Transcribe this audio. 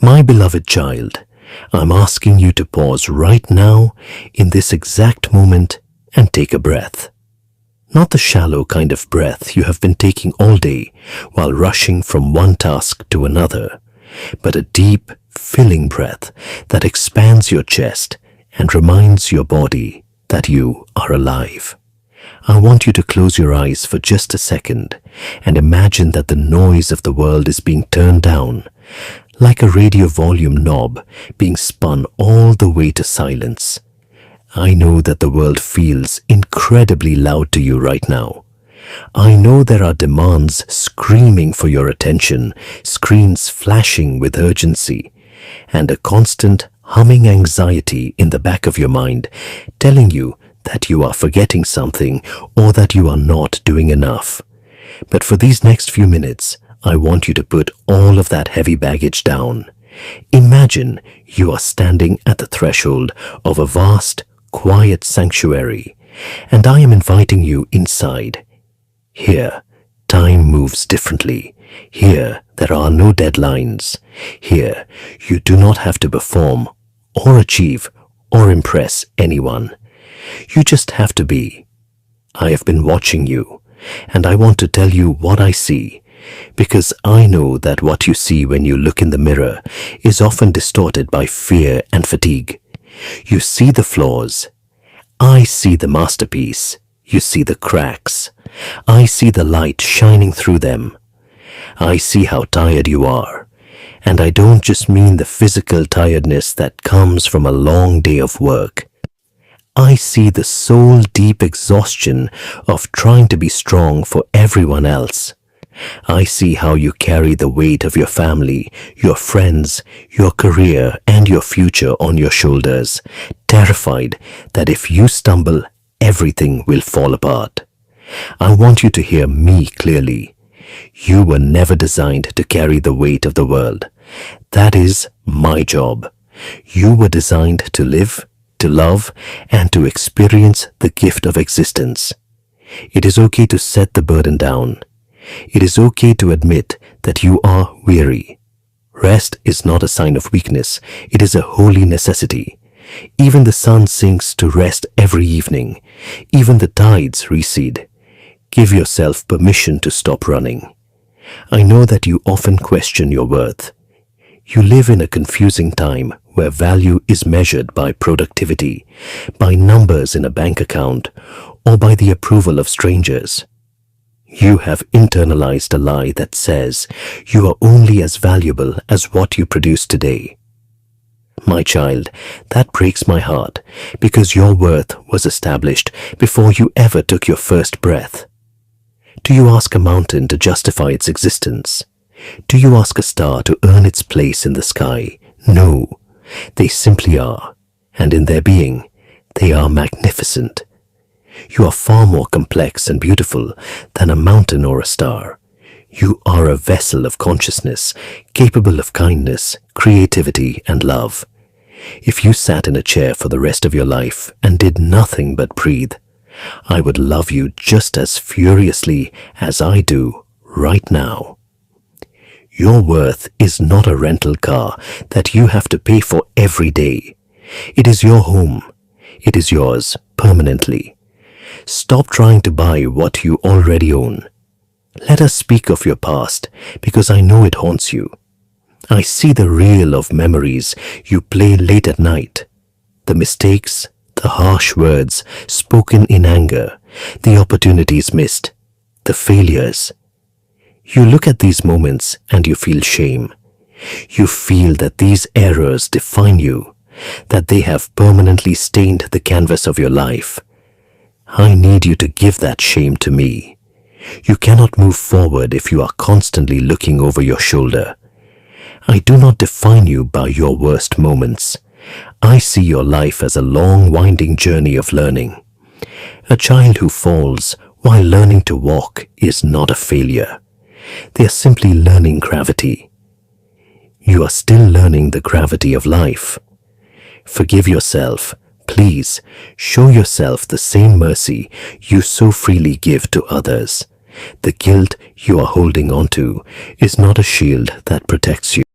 My beloved child, I'm asking you to pause right now in this exact moment and take a breath. Not the shallow kind of breath you have been taking all day while rushing from one task to another, but a deep, filling breath that expands your chest and reminds your body that you are alive. I want you to close your eyes for just a second and imagine that the noise of the world is being turned down, like a radio volume knob being spun all the way to silence. I know that the world feels incredibly loud to you right now. I know there are demands screaming for your attention, screens flashing with urgency, and a constant humming anxiety in the back of your mind telling you that you are forgetting something or that you are not doing enough. But for these next few minutes, I want you to put all of that heavy baggage down. Imagine you are standing at the threshold of a vast, quiet sanctuary, and I am inviting you inside. Here, time moves differently. Here, there are no deadlines. Here, you do not have to perform or achieve or impress anyone. You just have to be. I have been watching you, and I want to tell you what I see, because I know that what you see when you look in the mirror is often distorted by fear and fatigue. You see the flaws. I see the masterpiece. You see the cracks. I see the light shining through them. I see how tired you are. And I don't just mean the physical tiredness that comes from a long day of work. I see the soul-deep exhaustion of trying to be strong for everyone else. I see how you carry the weight of your family, your friends, your career, and your future on your shoulders, terrified that if you stumble, everything will fall apart. I want you to hear me clearly. You were never designed to carry the weight of the world. That is my job. You were designed to live, to love, and to experience the gift of existence. It is okay to set the burden down. It is okay to admit that you are weary. Rest is not a sign of weakness. It is a holy necessity. Even the sun sinks to rest every evening. Even the tides recede. Give yourself permission to stop running. I know that you often question your worth. You live in a confusing time where value is measured by productivity, by numbers in a bank account, or by the approval of strangers. You have internalized a lie that says you are only as valuable as what you produce today. My child, that breaks my heart because your worth was established before you ever took your first breath. Do you ask a mountain to justify its existence? Do you ask a star to earn its place in the sky? No, they simply are, and in their being, they are magnificent. You are far more complex and beautiful than a mountain or a star. You are a vessel of consciousness, capable of kindness, creativity, and love. If you sat in a chair for the rest of your life and did nothing but breathe, I would love you just as furiously as I do right now. Your worth is not a rental car that you have to pay for every day. It is your home. It is yours permanently. Stop trying to buy what you already own. Let us speak of your past because I know it haunts you. I see the reel of memories you play late at night, the mistakes, the harsh words spoken in anger, the opportunities missed, the failures. You look at these moments and you feel shame. You feel that these errors define you, that they have permanently stained the canvas of your life. I need you to give that shame to me. You cannot move forward if you are constantly looking over your shoulder. I do not define you by your worst moments. I see your life as a long, winding journey of learning. A child who falls while learning to walk is not a failure. They are simply learning gravity. You are still learning the gravity of life. Forgive yourself. Please show yourself the same mercy you so freely give to others. The guilt you are holding on to is not a shield that protects you.